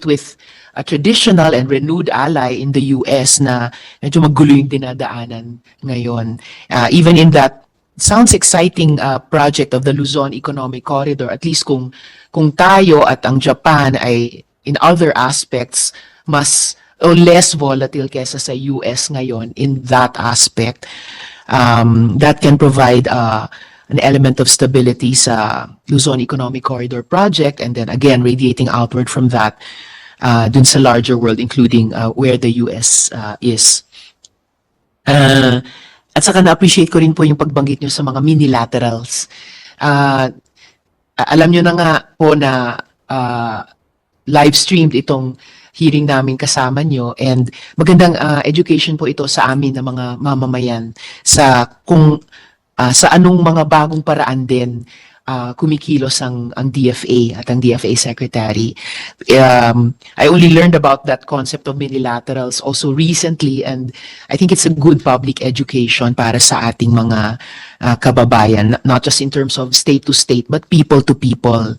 with a traditional and renewed ally in the US na medyo magulo yung dinadaanan ngayon. Even in that sounds exciting project of the Luzon Economic Corridor, at least kung tayo at ang Japan ay in other aspects mas o less volatile kesa sa US ngayon in that aspect, that can provide an element of stability sa Luzon Economic Corridor project, and then again radiating outward from that dun sa larger world, including where the US is. At saka na-appreciate ko rin po yung pagbanggit nyo sa mga minilaterals. Alam nyo na nga po na live-streamed itong hearing namin kasama nyo, and magandang education po ito sa amin na mga mamamayan sa sa anong mga bagong paraan din kumikilos ang DFA at ang DFA Secretary. I only learned about that concept of minilaterals also recently, and I think it's a good public education para sa ating mga kababayan, not just in terms of state to state, but people to people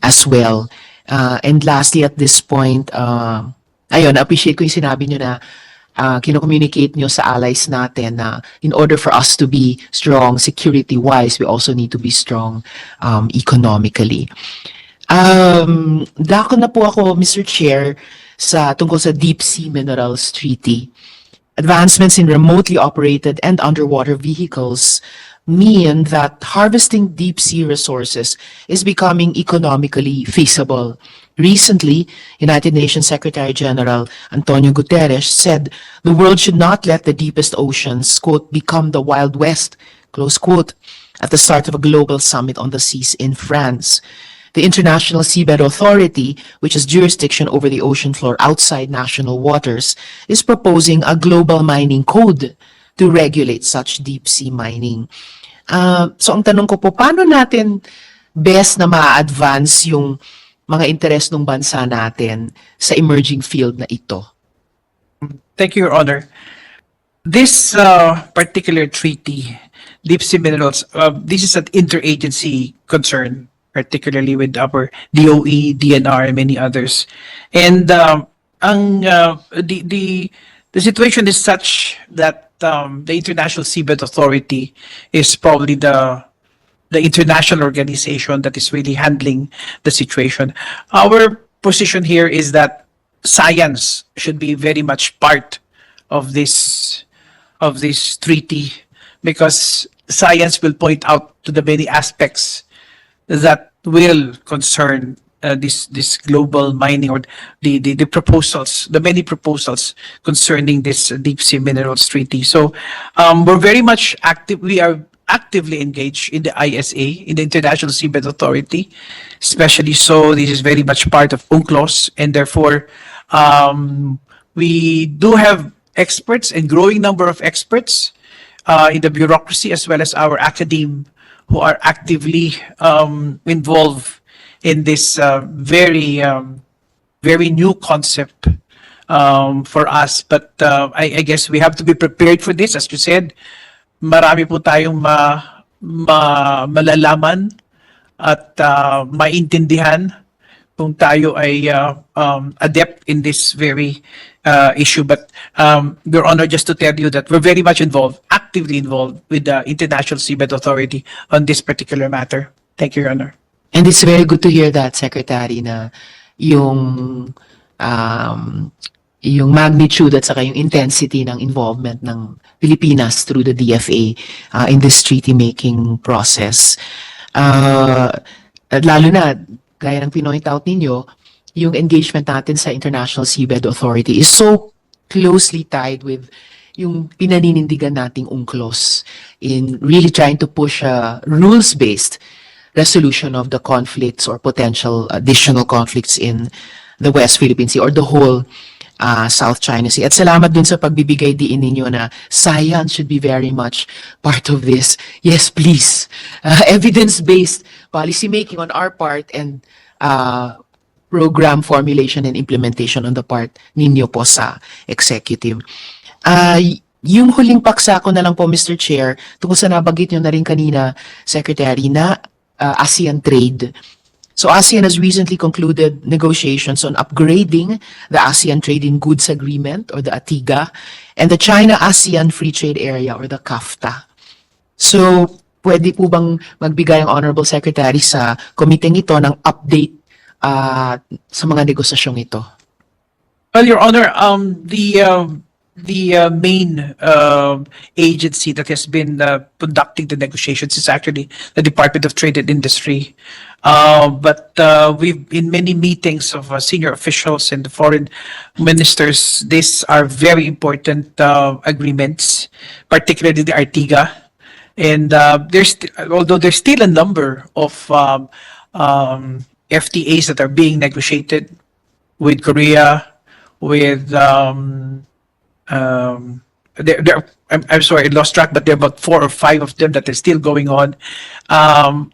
as well. And lastly, at this point, ayun, appreciate ko yung sinabi nyo na kino-communicate nyo sa allies natin na in order for us to be strong security-wise, we also need to be strong economically. Dako na po ako, Mr. Chair, tungkol sa Deep Sea Minerals Treaty. Advancements in remotely operated and underwater vehicles mean that harvesting deep sea resources is becoming economically feasible. Recently, United Nations Secretary General Antonio Guterres said the world should not let the deepest oceans, quote, become the Wild West, close quote, at the start of a global summit on the seas in France. The International Seabed Authority, which has jurisdiction over the ocean floor outside national waters, is proposing a global mining code to regulate such deep sea mining. So ang tanong ko po, paano natin best na ma-advance yung mga interes ng bansa natin sa emerging field na ito? Thank you, Your Honor. This particular treaty, Deep Sea Minerals, this is an interagency concern, particularly with our DOE, DNR, and many others. And the situation is such that the International Seabed Authority is probably the international organization that is really handling the situation. Our position here is that science should be very much part of this treaty, because science will point out to the many aspects that will concern this global mining, or the proposals, the many proposals concerning this Deep Sea Minerals Treaty. So we're very much active. We are actively engaged in the ISA, in the International Seabed Authority, especially so this is very much part of UNCLOS, and therefore we do have experts, and growing number of experts in the bureaucracy, as well as our academe, who are actively involved in this very new concept for us. But I guess we have to be prepared for this. As you said, marami po tayong malalaman at maintindihan kung tayo ay adept in this very issue. But Your Honor, just to tell you that we're very much involved, actively involved with the International Seabed Authority on this particular matter. Thank you, Your Honor. And it's very good to hear that, Secretary, na yung magnitude at saka yung intensity ng involvement ng Pilipinas through the DFA in this treaty-making process. At lalo na, gaya ng pinoint out ninyo, yung engagement natin sa International Seabed Authority is so closely tied with yung pinaninindigan nating UNCLOS in really trying to push a rules-based resolution of the conflicts or potential additional conflicts in the West Philippine Sea or the whole South China Sea. At salamat din sa pagbibigay diin ninyo na science should be very much part of this. Yes, please. Evidence-based policy making on our part, and program formulation and implementation on the part ninyo po sa executive. Yung huling paksa ko na lang po, Mr. Chair, tungkol sa nabanggit nyo na rin kanina, Secretary, na ASEAN trade. So ASEAN has recently concluded negotiations on upgrading the ASEAN Trade in Goods Agreement, or the ATIGA, and the China-ASEAN Free Trade Area, or the CAFTA. So, pwede po bang magbigay ang Honorable Secretary sa komiteng ito ng update sa mga negosasyong ito? Well, Your Honor, the main agency that has been conducting the negotiations is actually the Department of Trade and Industry. But we've in many meetings of senior officials and the foreign ministers, these are very important agreements, particularly the Artiga. And although there's still a number of FTAs that are being negotiated with Korea, with I'm sorry, I lost track, but there are about 4 or 5 of them that are still going on.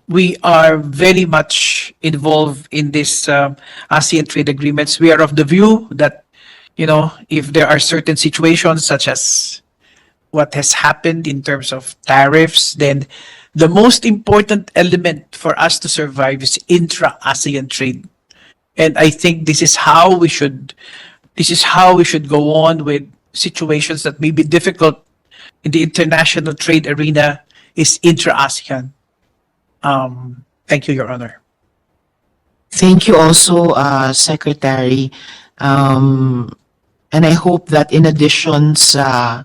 We are very much involved in this ASEAN trade agreements. We are of the view that, if there are certain situations such as what has happened in terms of tariffs, then the most important element for us to survive is intra-ASEAN trade. And I think this is how we should go on with situations that may be difficult in the international trade arena, is intra-ASEAN. Thank you, Your Honor. Thank you also, Secretary. And I hope that in addition sa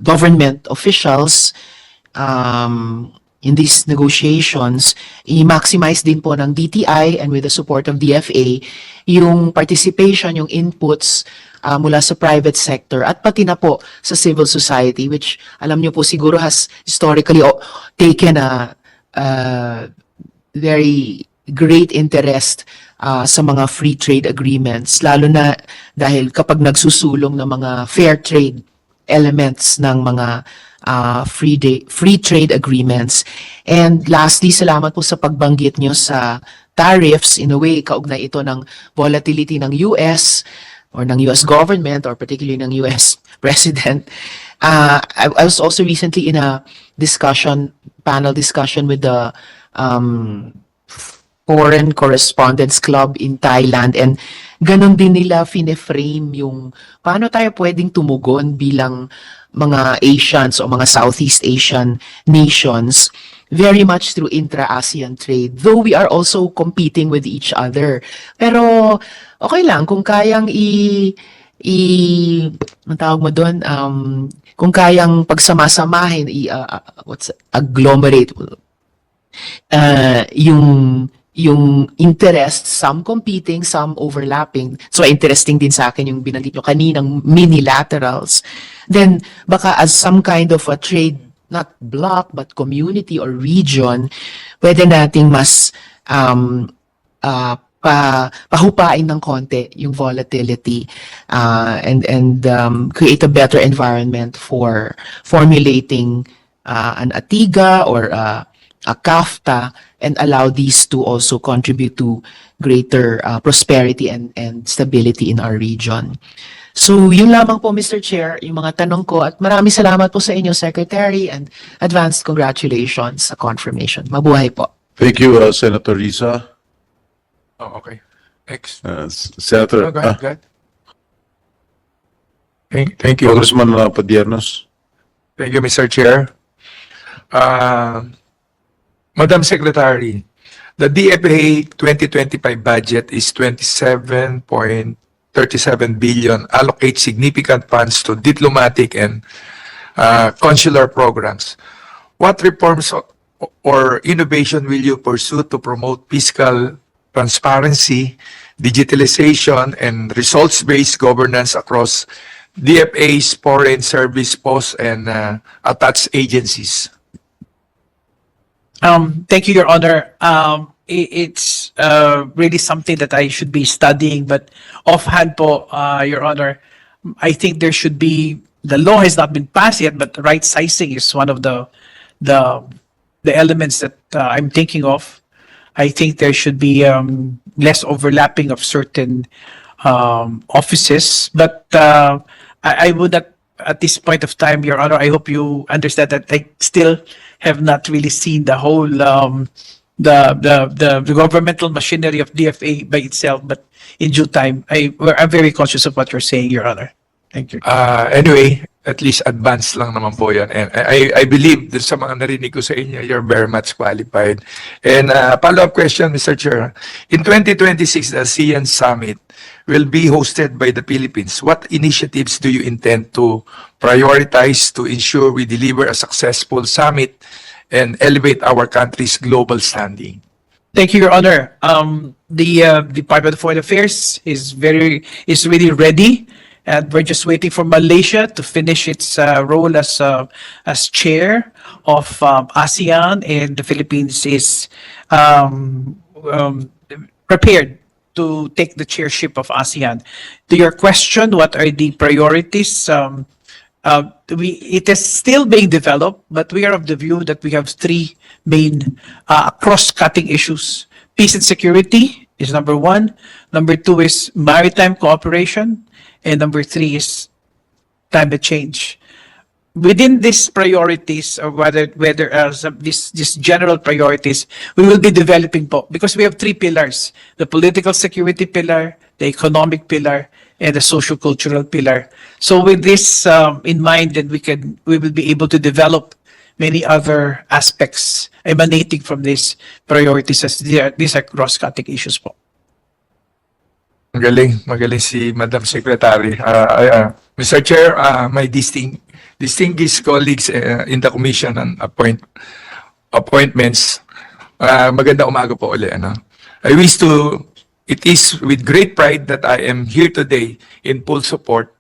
government officials in these negotiations, i-maximize din po ng DTI and with the support of DFA yung participation, yung inputs mula sa private sector at pati na po sa civil society, which alam nyo po siguro has historically taken a very great interest sa mga free trade agreements, lalo na dahil kapag nagsusulong ng mga fair trade elements ng mga free trade agreements. And lastly, salamat po sa pagbanggit nyo sa tariffs. In a way, kaugnay ito ng volatility ng US or ng US government, or particularly ng US President. I was also recently in a panel discussion with the Foreign Correspondents Club in Thailand, and ganun din nila fine-frame yung paano tayo pwedeng tumugon bilang mga Asians o mga Southeast Asian nations, very much through intra-ASEAN trade, though we are also competing with each other. Pero okay lang kung kayang ang tawag mo doon, kung kayang pagsamasamahin, agglomerate, yung interest, some competing, some overlapping. So interesting din sa akin yung binanggit nyo kaninang minilaterals. Then baka as some kind of a trade, not block, but community or region, pwede nating mas pahupain ng konti yung volatility and create a better environment for formulating an ATIGA or a CAFTA, and allow these to also contribute to greater prosperity and stability in our region. So yun lamang po, Mr. Chair, yung mga tanong ko, at maraming salamat po sa inyo, Secretary, and advanced congratulations sa confirmation. Mabuhay po. Thank you, Senator Risa. Oh, okay. Next. Senator, Go ahead. Thank you. Congressman Padiernos. Thank you, Mr. Chair. Madam Secretary, the DFA 2025 budget is 27.37 billion, allocates significant funds to diplomatic and consular programs. What reforms or innovation will you pursue to promote fiscal transparency, digitalization, and results-based governance across DFA's foreign service posts and attached agencies? Thank you, Your Honor. It's really something that I should be studying, but offhand po, Your Honor, I think there should be, the law has not been passed yet, but right sizing is one of the elements that I'm thinking of. I think there should be less overlapping of certain offices, but I would not, at this point of time, Your Honor, I hope you understand that I still have not really seen the whole the governmental machinery of DFA by itself, but in due time. I'm very conscious of what you're saying, Your Honor. Thank you. Anyway, at least advanced lang naman po yan. And I believe that sa mga narinig ko sa inyo, you're very much qualified. And follow-up question, Mr. Chair. In 2026, the ASEAN Summit will be hosted by the Philippines. What initiatives do you intend to prioritize to ensure we deliver a successful summit and elevate our country's global standing? Thank you, Your Honor. The Department of Foreign Affairs is really ready, and we're just waiting for Malaysia to finish its role as chair of ASEAN, and the Philippines is prepared to take the chairship of ASEAN. To your question, what are the priorities? It is still being developed, but we are of the view that we have three main cross-cutting issues. Peace and security is number one. Number two is maritime cooperation. And number three is climate change. Within these priorities, or whether these general priorities, we will be developing because we have three pillars: the political security pillar, the economic pillar, and the social-cultural pillar. So with this in mind, then we will be able to develop many other aspects emanating from these priorities, as these are cross-cutting issues po. Magaling si Madam Secretary. Mr. Chair, my distinguished colleagues in the Commission on Appointments, maganda umaga po ulit. It is with great pride that I am here today in full support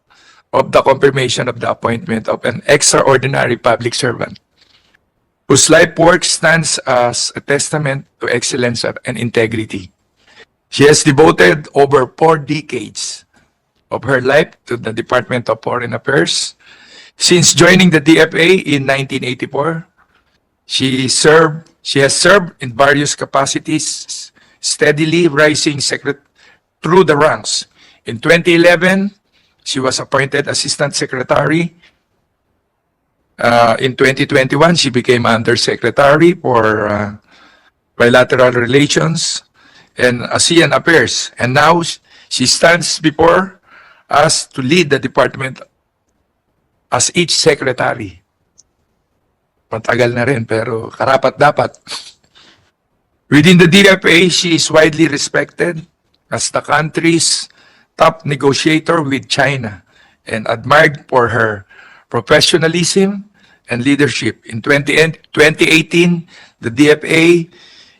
of the confirmation of the appointment of an extraordinary public servant whose life work stands as a testament to excellence and integrity. She has devoted over 4 decades of her life to the Department of Foreign Affairs. Since joining the DFA in 1984, she has served in various capacities, steadily rising through the ranks. In 2011, she was appointed Assistant Secretary. In 2021, she became Undersecretary for Bilateral Relations and ASEAN Affairs. And now she stands before us to lead the department as each secretary. Matagal na rin, pero karapat-dapat. Within the DFA, she is widely respected as the country's top negotiator with China and admired for her professionalism and leadership. In 2018, the DFA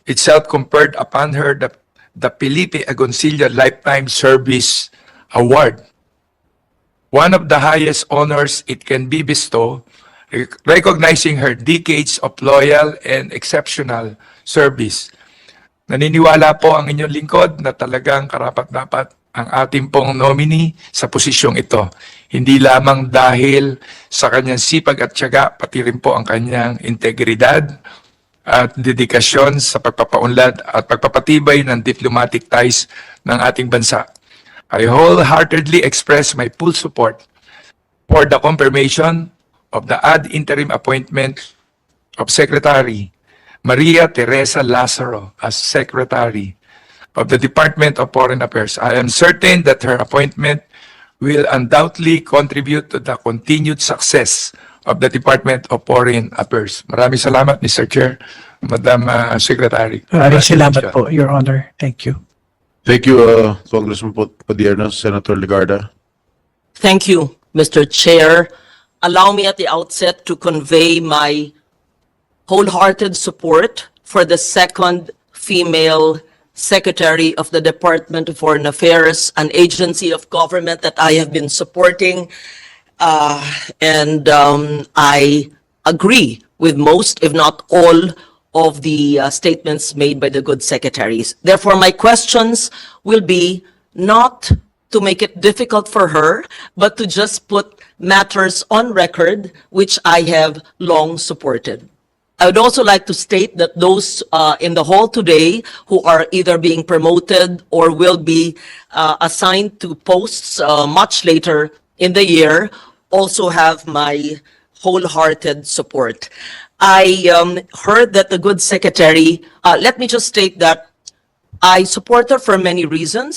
itself conferred upon her the Felipe Agoncillo Lifetime Service Award, one of the highest honors it can be bestowed, recognizing her decades of loyal and exceptional service. Naniniwala po ang inyong lingkod na talagang karapat-dapat ang ating pong nominee sa posisyong ito. Hindi lamang dahil sa kanyang sipag at tiyaga, pati rin po ang kanyang integridad at dedikasyon sa pagpapaunlad at pagpapatibay ng diplomatic ties ng ating bansa. I wholeheartedly express my full support for the confirmation of the ad interim appointment of Secretary Maria Theresa Lazaro as Secretary of the Department of Foreign Affairs. I am certain that her appointment will undoubtedly contribute to the continued success of the Department of Foreign Affairs. Maraming salamat, Mr. Chair, Madam Secretary. Maraming salamat po, Your Honor. Thank you. Thank you, Congressman Padiernos. Senator Legarda. Thank you, Mr. Chair. Allow me at the outset to convey my wholehearted support for the second female Secretary of the Department of Foreign Affairs, an agency of government that I have been supporting. I agree with most, if not all, of the statements made by the good secretaries. Therefore, my questions will be not to make it difficult for her, but to just put matters on record, which I have long supported. I would also like to state that those in the hall today who are either being promoted or will be assigned to posts much later in the year also have my wholehearted support. I heard that the good secretary, let me just state that I support her for many reasons.